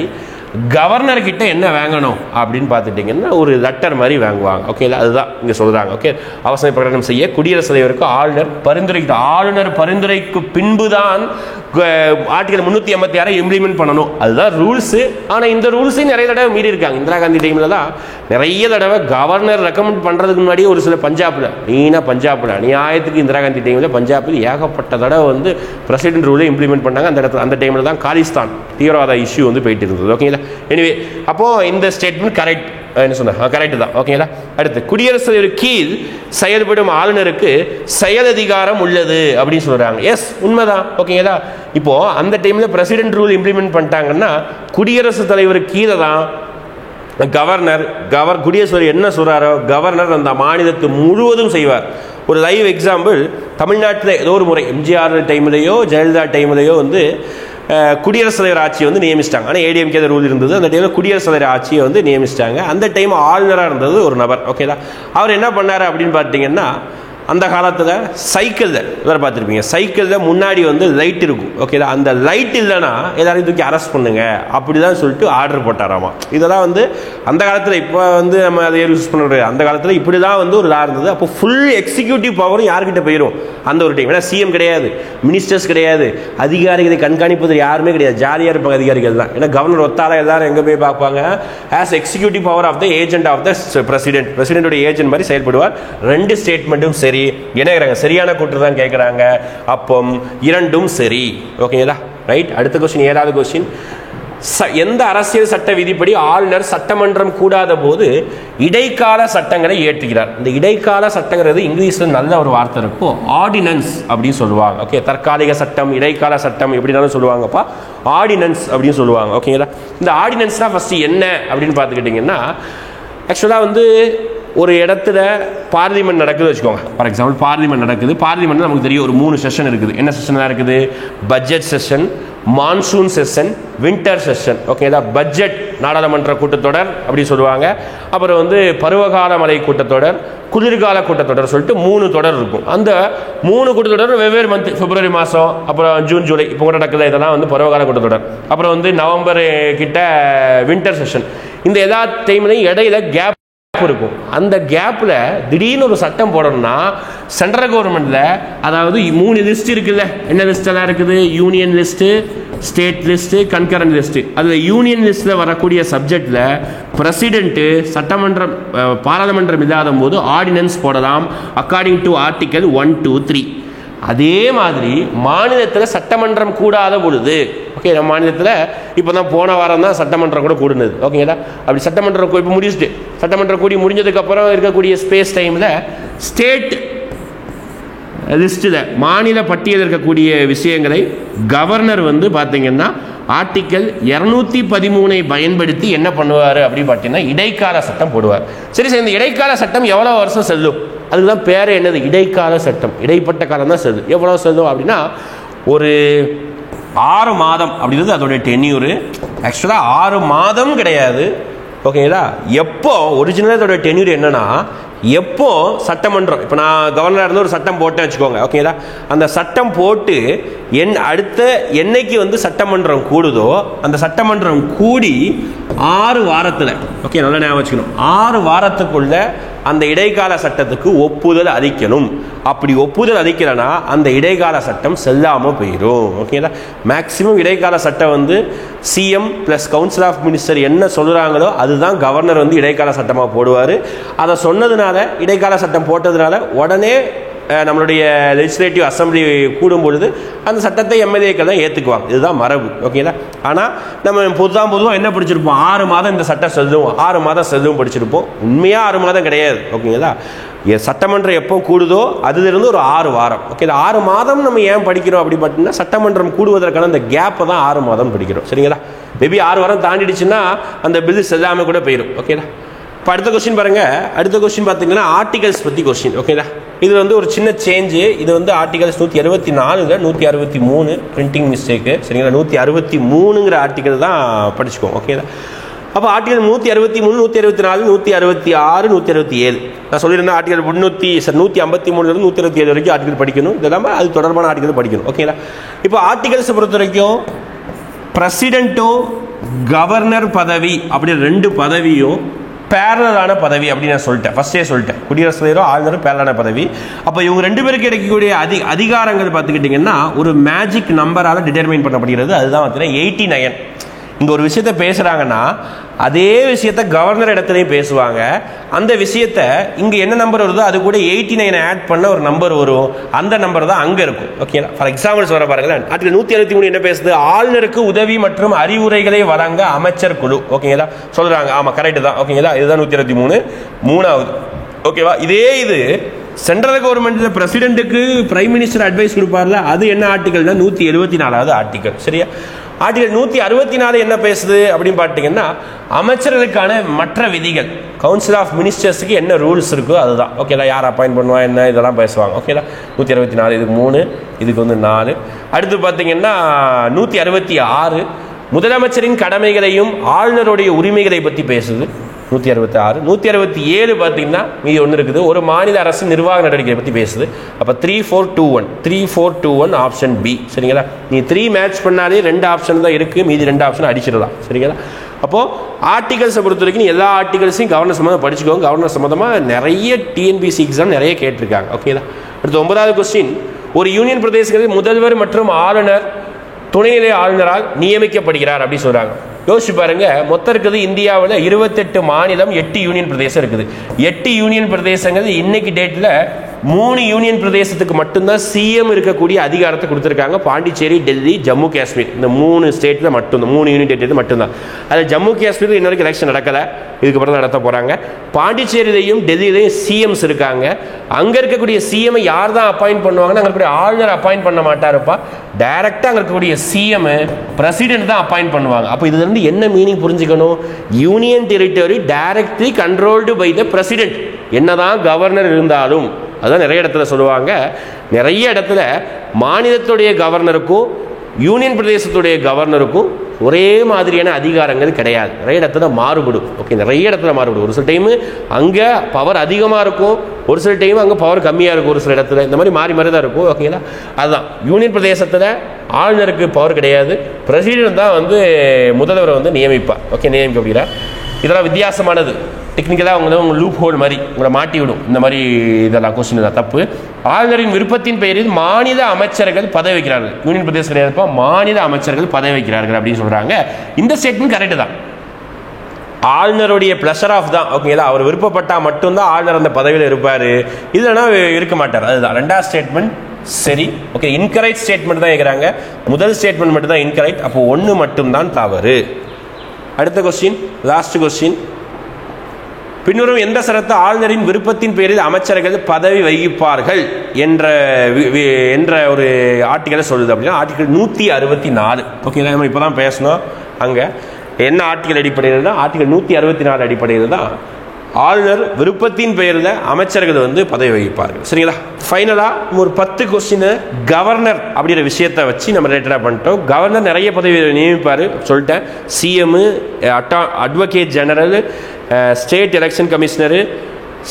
கவர்னர் கிட்ட என்ன வாங்கணும் அப்படின்னு பார்த்துட்டிங்கன்னா ஒரு லெட்டர் மாதிரி வாங்குவாங்க. ஓகேங்களா? அதுதான் இங்கே சொல்கிறாங்க. ஓகே, அவசர பிரகடனம் செய்ய குடியரசுத் தலைவருக்கு ஆளுநர் பரிந்துரைக்கிறார். ஆளுநர் பரிந்துரைக்கு பின்பு தான் ஆர்டிகல் 356 இம்ப்ளிமெண்ட் பண்ணணும். அதுதான் ரூல்ஸு. ஆனால் இந்த ரூல்ஸையும் நிறைய தடவை மீறி இருக்காங்க. இந்திரா காந்தி டைமில் தான் நிறைய தடவை கவர்னர் ரெக்கமெண்ட் பண்ணுறதுக்கு முன்னாடியே ஒரு சில பஞ்சாபில் அநியாயத்துக்கு இந்திரா காந்தி டைமில் பஞ்சாபில் ஏகப்பட்ட தடவை வந்து பிரசிடென்ட் ரூலை இம்ப்ளிமெண்ட் பண்ணாங்க. அந்த டைமில் தான் காலிஸ்தான் தீவிரவாத இஷ்யூ வந்து போயிட்டு இருந்தது. ஓகேங்களா? எனிவே, அப்போது இந்த ஸ்டேட்மெண்ட் கரெக்ட் என்ன சொன்ன கரெக்ட் தான். ஓகேங்களா? அடுத்து, குடியரசுத் தலைவர் கீழ் செயல்படும் ஆளுநருக்கு செயல் அதிகாரம் உள்ளது அப்படின்னு சொல்றாங்க. எஸ், உண்மைதான். ஓகேங்களா? இப்போ அந்த டைம்ல பிரசிடென்ட் ரூல் இம்ப்ளிமெண்ட் பண்ணிட்டாங்கன்னா குடியரசுத் தலைவர் கீழே தான் கவர்னர் குடியரசுத் தலைவர் என்ன சொல்றாரோ கவர்னர் அந்த மாநிலத்து முழுவதும் செய்வார். ஒரு லைவ் எக்ஸாம்பிள், தமிழ்நாட்டில் ஏதோ ஒரு முறை எம்ஜிஆர் டைம்லையோ ஜெயலலிதா டைம்லையோ வந்து குடியரசுத் தலைவர் ஆட்சியை வந்து நியமிச்சிட்டாங்க. ஆனால் ஏடிஎம்கே ரூல் இருந்தது. அந்த டைமில் குடியரசுத் தலைவர் ஆட்சியை வந்து நியமிச்சிட்டாங்க. அந்த டைம் ஆளுநராக இருந்தது ஒரு நபர். ஓகேதா? அவர் என்ன பண்ணார் அப்படின்னு பார்த்தீங்கன்னா, அந்த காலத்தில் சைக்கிளில் வேறு பார்த்துருப்பீங்க, சைக்கிளில் முன்னாடி வந்து லைட் இருக்கும். ஓகேதா? அந்த லைட் இல்லைன்னா எல்லாரையும் தூக்கி அரெஸ்ட் பண்ணுங்க அப்படி தான் சொல்லிட்டு ஆர்டர் போட்டாராமா. இதெல்லாம் வந்து அந்த காலத்தில், இப்போ வந்து நம்ம அதை யூஸ் பண்ண முடியாது. அந்த காலத்தில் இப்படி தான் வந்து ஒரு இருந்தது. அப்போ ஃபுல் எக்ஸிக்யூட்டிவ் பவரும் யார்கிட்ட போயிடும் அந்த ஒரு டைம். ஏன்னா சிஎம் கிடையாது, மினிஸ்டர்ஸ் கிடையாது, அதிகாரிகளை கண்காணிப்பது யாருமே கிடையாது, ஜாலியாக இருப்பாங்க அதிகாரிகள் தான். ஏன்னா கவர்னர் ஒத்தால எல்லாரும் எங்கே போய் பார்ப்பாங்க? As executive power of the agent of the பிரசிடென்டோட ஏஜென்ட் மாதிரி செயல்படுவார். ரெண்டு ஸ்டேட்மெண்ட்டும் சரி என்ன சரியான கூற்று தான் கேட்குறாங்க. அப்போ இரண்டும் சரி. ஓகேங்களா? ரைட். அடுத்த கொஸ்டின், 7வது கொஸ்டின். எந்த அரசியல் சட்ட விதிப்படி ஆளுநர் சட்டமன்றம் கூடாத போது இடைக்கால சட்டங்களை இயற்றுகிறார்? இந்த இடைக்கால சட்டங்கிறது இங்கிலீஷ்ல நல்ல ஒரு வார்த்தை இருக்கும், ஆர்டினன்ஸ் அப்படின்னு சொல்லுவாங்க. ஓகே, தற்காலிக சட்டம், இடைக்கால சட்டம் எப்படினாலும் சொல்லுவாங்கப்பா, ஆர்டினன்ஸ் அப்படின்னு சொல்லுவாங்க. ஓகேங்களா? இந்த ஆர்டினன்ஸ்னா ஃபர்ஸ்ட் என்ன அப்படின்னு பார்த்துக்கிட்டிங்கன்னா, ஆக்சுவலாக வந்து ஒரு இடத்துல பார்லிமெண்ட் நடக்குது வச்சுக்கோங்க. ஃபார் எக்ஸாம்பிள் பார்லிமெண்ட் நடக்குது. பார்லிமெண்ட் நமக்கு தெரியும் ஒரு 3 செஷன் இருக்குது. என்ன செஷன்லாம் இருக்குது? Budget session, monsoon session, winter session. ஓகேங்களா? பட்ஜெட் நாடாளுமன்ற கூட்டத்தொடர் அப்படி சொல்லுவாங்க. அப்புறம் வந்து பருவகால மழை கூட்டத்தொடர், குளிர்கால கூட்டத்தொடர் சொல்லிட்டு 3 தொடர் இருக்கும். அந்த 3 கூட்டத்தொடர் வெவ்வேறு மந்த், பிப்ரவரி மாதம், அப்புறம் ஜூன் ஜூலை இப்போ கூட நடக்குது, இதெல்லாம் வந்து பருவகால கூட்டத்தொடர். அப்புறம் வந்து நவம்பர் கிட்ட வின்டர் செஷன். இந்த எல்லா டைம்லையும் இடையில கேப் இருக்கும். அந்த கேப்ல திடீர்னு ஒரு சட்டம் போடணும்னா சென்ட்ரல் கவர்மெண்ட்ல, அதாவது 3 லிஸ்ட் இருக்குல்ல, என்ன லிஸ்ட் எல்லாம் இருக்குது? Union list, state list, concurrent list. அதுல யூனியன் லிஸ்ட்ல வரக்கூடிய சப்ஜெக்ட்ல பிரசிடென்ட் சட்டமன்றம் பாராளுமன்றம் இல்லாத போது ஆர்டினன்ஸ் போடலாம் அக்கார்டிங் டு ஆர்டிகல் 1, 2, 3. அதே மாதிரி மாநிலத்தில் சட்டமன்றம் கூடாத பொழுது, ஓகே, நம்ம மாநிலத்தில் இப்போ தான் போன வாரம் தான் சட்டமன்றம் கூட கூடுனது. ஓகேங்களா? அப்படி சட்டமன்றம் இப்போ முடிச்சுட்டு சட்டமன்றம் கூடி முடிஞ்சதுக்கப்புறம் இருக்கக்கூடிய ஸ்பேஸ் டைமில் ஸ்டேட் லிஸ்ட்டில் மாநில பட்டியலில் இருக்கக்கூடிய விஷயங்களை கவர்னர் வந்து பார்த்தீங்கன்னா ஆர்டிக்கல் 213 பயன்படுத்தி என்ன பண்ணுவார் அப்படின்னு பார்த்தீங்கன்னா இடைக்கால சட்டம் போடுவார். சரி சார், இந்த இடைக்கால சட்டம் எவ்வளோ வருஷம் செல்லும்? அதுதான் பேர் என்னது? இடைக்கால சட்டம். இடைப்பட்ட காலம் தான் செல்லும். எவ்வளோ செல்லும் அப்படின்னா ஒரு 6 மாதம் அப்படின்றது அதோடைய டென்யூரு. ஆக்சுவலாக 6 மாதம் கிடையாது. ஓகேங்களா? எப்போ ஒரிஜினலாக அதோட டென்யூர் என்னன்னா, எப்போ சட்டமன்றம், இப்போ நான் கவர்னராக இருந்து ஒரு சட்டம் போட்டேன் வச்சுக்கோங்க. ஓகேங்களா? அந்த சட்டம் போட்டு அடுத்த என்னைக்கு வந்து சட்டமன்றம் கூடுதோ அந்த சட்டமன்றம் கூடி 6 வாரத்தில், ஓகே, நல்லா ஞாபகம் வச்சுக்கணும், 6 வாரத்துக்குள்ள அந்த இடைக்கால சட்டத்துக்கு ஒப்புதல் அளிக்கணும். அப்படி ஒப்புதல் அளிக்கலைன்னா அந்த இடைக்கால சட்டம் செல்லாமல் போயிடும். ஓகேங்களா? மேக்சிமம் இடைக்கால சட்டம் வந்து CM plus council of minister என்ன சொல்கிறாங்களோ அதுதான் கவர்னர் வந்து இடைக்கால சட்டமாக போடுவார். அதை சொன்னதுனால இடைக்கால சட்டம் போட்டதுனால உடனே நம்மளுடைய லெஜிஸ்லேட்டிவ் அசம்பிளி கூடும் பொழுது அந்த சட்டத்தை எம்எல்ஏக்கள் தான் ஏற்றுக்குவாங்க. இதுதான் மரபு. ஓகேங்களா? ஆனால் நம்ம பொதுவாக என்ன படிச்சிருப்போம், 6 மாதம் இந்த சட்டம் செல்லும், 6 மாதம் செல்லும் படிச்சிருப்போம். உண்மையாக 6 மாதம் கிடையாது. ஓகேங்களா? சட்டமன்றம் எப்போ கூடுதோ அதிலிருந்து ஒரு 6 வாரம். ஓகே, 6 மாதம் நம்ம ஏன் படிக்கிறோம் அப்படி பார்த்தீங்கன்னா சட்டமன்றம் கூடுவதற்கான அந்த கேப்பை தான் 6 மாதம் படிக்கிறோம். சரிங்களா? மேபி 6 வாரம் தாண்டிடுச்சுன்னா அந்த பில்லு செல்லாமல் கூட போயிடும். ஓகேங்களா? இப்போ அடுத்த கொஸ்டின் பாருங்க. அடுத்த கொஸ்டின் பார்த்தீங்கன்னா ஆர்டிகல்ஸ் பற்றி கொஸ்டின். ஓகேங்களா? இது வந்து ஒரு சின்ன சேஞ்சு. இது வந்து ஆர்டிகல்ஸ் 164 163 பிரிண்டிங் மிஸ்டேக்கு. சரிங்களா? 163ங்கிற ஆர்டிகல் தான் படிச்சுக்கோம். ஓகேங்களா? அப்போ ஆர்டிகல் 163 164 166 167 நான் சொல்லியிருந்தேன். ஆர்டிகல் 153 167 வரைக்கும் ஆர்டிகல் படிக்கணும். இதெல்லாம் அது தொடர்பான ஆர்டிகல் படிக்கணும். ஓகேங்களா? இப்போ ஆர்டிகல்ஸை பொறுத்த வரைக்கும் பிரசிடென்ட்டும் கவர்னர் பதவி அப்படி 2 பதவியும் பேரலான பதவி அப்படின்னு நான் சொல்லிட்டேன். ஃபர்ஸ்டே சொல்லிட்டேன். குடியரசுத் தலைவரும் ஆளுநரும் பேரலான பதவி. அப்போ இவங்க 2 பேருக்கு கிடைக்கக்கூடிய அதிகாரங்கள் பார்த்துக்கிட்டிங்கன்னா ஒரு மேஜிக் நம்பரால் டிட்டர்மைன் பண்ணப்படுகிறது. அதுதான் பார்த்தீங்கன்னா 89. இங்கே ஒரு விஷயத்த பேசுகிறாங்கன்னா அதே விஷயத்த கவர்னர் இடத்துலையும் பேசுவாங்க. அந்த விஷயத்த இங்கே என்ன நம்பர் வருதோ அது கூட 89 ஆட் பண்ண ஒரு நம்பர் வரும். அந்த நம்பர் தான் அங்கே இருக்கும். ஓகேங்களா? ஃபார் எக்ஸாம்பிள் சொல்ல பாருங்களேன். ஆர்டிகல் 163 என்ன பேசுது? ஆளுநருக்கு உதவி மற்றும் அறிவுரைகளை வழங்க அமைச்சர் குழு. ஓகேங்களா? சொல்கிறாங்க. ஆமாம், கரெக்டு தான். ஓகேங்களா? இதுதான் 163 3வது. ஓகேவா? இது சென்ட்ரல் கவர்மெண்ட்ல பிரசிடென்ட்டுக்கு பிரைம் மினிஸ்டர் அட்வைஸ் கொடுப்பார்ல, அது என்ன ஆர்டிகல்னா 174வது ஆர்டிகல். சரியா? ஆர்டிகல் 164 என்ன பேசுது அப்படின்னு பார்த்தீங்கன்னா அமைச்சர்களுக்கான மற்ற விதிகள், கவுன்சில் ஆஃப் மினிஸ்டர்ஸுக்கு என்ன ரூல்ஸ் இருக்கோ அதுதான். ஓகேலா? யார் அப்பாயிண்ட் பண்ணுவா என்ன இதெல்லாம் பேசுவாங்க. ஓகேலா? 164 இதுக்கு 3 இதுக்கு வந்து 4. அடுத்து பார்த்தீங்கன்னா 166 முதலமைச்சரின் கடமைகளையும் ஆளுநருடைய உரிமைகளை பற்றி பேசுது. 166 167 பார்த்தீங்கன்னா மீதி ஒன்று இருக்குது, ஒரு மாநில அரசு நிர்வாக நடவடிக்கை பற்றி பேசுது. அப்போ 3421 ஆப்ஷன் பி. சரிங்களா? நீ 3 மேட்ச் பண்ணாலே 2 ஆப்ஷன் தான் இருக்குது, மீதி 2 ஆப்ஷன் அடிச்சிடலாம். சரிங்களா? அப்போது ஆர்டிகல்ஸை பொறுத்த வரைக்கும் எல்லா ஆர்டிகல்ஸையும் கவர்னர் சம்மந்தமாக படிச்சுக்கோங்க. கவர்னர் சம்மந்தமாக நிறைய டிஎன்பிசி எக்ஸாம் நிறைய கேட்டிருக்காங்க. ஓகேங்களா? அடுத்து 9வது கொஸ்டின். ஒரு யூனியன் பிரதேசத்தில் முதல்வர் மற்றும் ஆளுநர் துணைநிலை ஆளுநரால் நியமிக்கப்படுகிறார் அப்படின்னு சொல்கிறாங்க. யோசிச்சு பாருங்க. மொத்தம் இருக்குது இந்தியாவில் 28 மாநிலம் 8 யூனியன் பிரதேசம் இருக்குது. 8 யூனியன் பிரதேசங்கள் இன்னைக்கு டேட்டில் 3 யூனியன் பிரதேசத்துக்கு மட்டும்தான் சிஎம் இருக்கக்கூடிய அதிகாரத்தை கொடுத்துருக்காங்க. பாண்டிச்சேரி, டெல்லி, ஜம்மு காஷ்மீர், இந்த 3 ஸ்டேட்டில் மட்டும்தான், 3 யூனியன் டேட்டில் மட்டும்தான். அதில் ஜம்மு காஷ்மீரில் இன்ன வரைக்கும் எலெக்ஷன் நடக்கலை, இதுக்கப்புறம் தான் நடத்த போகிறாங்க. பாண்டிச்சேரியிலையும் டெல்லியிலையும் சிஎம்ஸ் இருக்காங்க. அங்கே இருக்கக்கூடிய சிஎம் யார் தான் அப்பாயிண்ட் பண்ணுவாங்கன்னா அங்கே இருக்கக்கூடிய ஆளுநர் அப்பாயிண்ட் பண்ண மாட்டாருப்பா. டைரக்டாக அங்கே இருக்கக்கூடிய சிஎம் பிரசிடென்ட் தான் அப்பாயிண்ட் பண்ணுவாங்க. அப்போ இதுல இருந்து என்ன மீனிங் புரிஞ்சுக்கணும்? Union territory directly controlled by the president. என்னதான் கவர்னர் இருந்தாலும் அதான் நிறைய இடத்துல சொல்லுவாங்க. நிறைய இடத்துல மாநிலத்துடைய கவர்னருக்கும் யூனியன் பிரதேசத்துடைய கவர்னருக்கும் ஒரே மாதிரியான அதிகாரங்கள் கிடையாது. நிறைய இடத்துல மாறுபடும். ஓகே, நிறைய இடத்துல மாறுபடும். ஒரு சில டைமு அங்கே பவர் அதிகமாக இருக்கும், ஒரு சில டைம் அங்கே பவர் கம்மியாக இருக்கும். ஒரு சில இடத்துல இந்த மாதிரி மாறி மாறி தான் இருக்கும். ஓகேங்களா? அதுதான் யூனியன் பிரதேசத்தில் ஆளுநருக்கு பவர் கிடையாது, பிரசிடென்ட் தான் வந்து முதல்வரை வந்து நியமிப்பார். ஓகே, நியமிக்கப்படுகிறார். இதெல்லாம் வித்தியாசமானது. டெக்னிக்கலாக உங்களை லூப் ஹோல் மாதிரி உங்களை மாட்டி விடும். இந்த மாதிரி இதெல்லாம் கொஸ்டின் தான் தப்பு. ஆளுநரின் விருப்பத்தின் பெயரில் மாநில அமைச்சர்கள் பதவி வைக்கிறார்கள். யூனியன் பிரதேச கிடையாதுப்பா, மாநில அமைச்சர்கள் பதவி வைக்கிறார்கள் அப்படின்னு சொல்கிறாங்க. இந்த ஸ்டேட்மெண்ட் கரெக்டு தான். ஆளுநருடைய பிளஷர் ஆஃப் தான். ஓகேங்களா? அவர் விருப்பப்பட்டால் மட்டும்தான் ஆளுநர் அந்த பதவியில் இருப்பார், இல்லைன்னா இருக்க மாட்டார். அதுதான் 2வது ஸ்டேட்மெண்ட் சரி. ஓகே, இன்கரெக்ட் ஸ்டேட்மெண்ட் தான் கேட்குறாங்க. முதல் ஸ்டேட்மெண்ட் மட்டும் தான் இன்கரெக்ட். அப்போ 1 மட்டும்தான் தவறு. அடுத்த கொஸ்டின், லாஸ்ட் கொஸ்டின். பின்வரும் எந்த சரத்து ஆளுநரின் விருப்பத்தின் பேரில் அமைச்சர்கள் பதவி வகிப்பார்கள் என்ற ஒரு ஆர்டிகலை சொல்லுது அப்படின்னா ஆர்டிகல் 164. ஓகேங்களா? நம்ம இப்போ தான் பேசணும். அங்கே என்ன ஆர்டிகல் அடிப்படையில்? ஆர்டிகல் 164 அடிப்படையில் தான் ஆளுநர் விருப்பத்தின் பெயரில் அமைச்சர்கள் வந்து பதவி வகிப்பார்கள். சரிங்களா? ஃபைனலாக ஒரு 10 கொஸ்டின் கவர்னர் அப்படிங்கிற விஷயத்தை வச்சு நம்ம ரிலேட்டடாக பண்ணிட்டோம். கவர்னர் நிறைய பதவி நியமிப்பார் சொல்லிட்டேன். CM, advocate general, state election commissioner,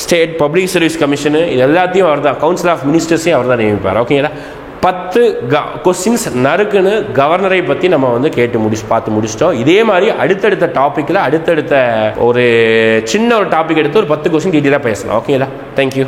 state public service commission, இது எல்லாத்தையும் அவர் தான். கவுன்சில் ஆஃப் மினிஸ்டர்ஸையும் அவர் தான் நியமிப்பார். ஓகேங்களா? 10 கொஸ்டின்ஸ் நறுக்குன்னு கவர்னரை பற்றி நம்ம வந்து பார்த்து முடிச்சிட்டோம். இதே மாதிரி அடுத்தடுத்த டாப்பிக்கில் அடுத்தடுத்த ஒரு சின்ன ஒரு டாபிக் எடுத்து ஒரு 10 கொஸ்டின் டீட்டெயிலாக பேசலாம். ஓகேங்களா? தேங்க்யூ.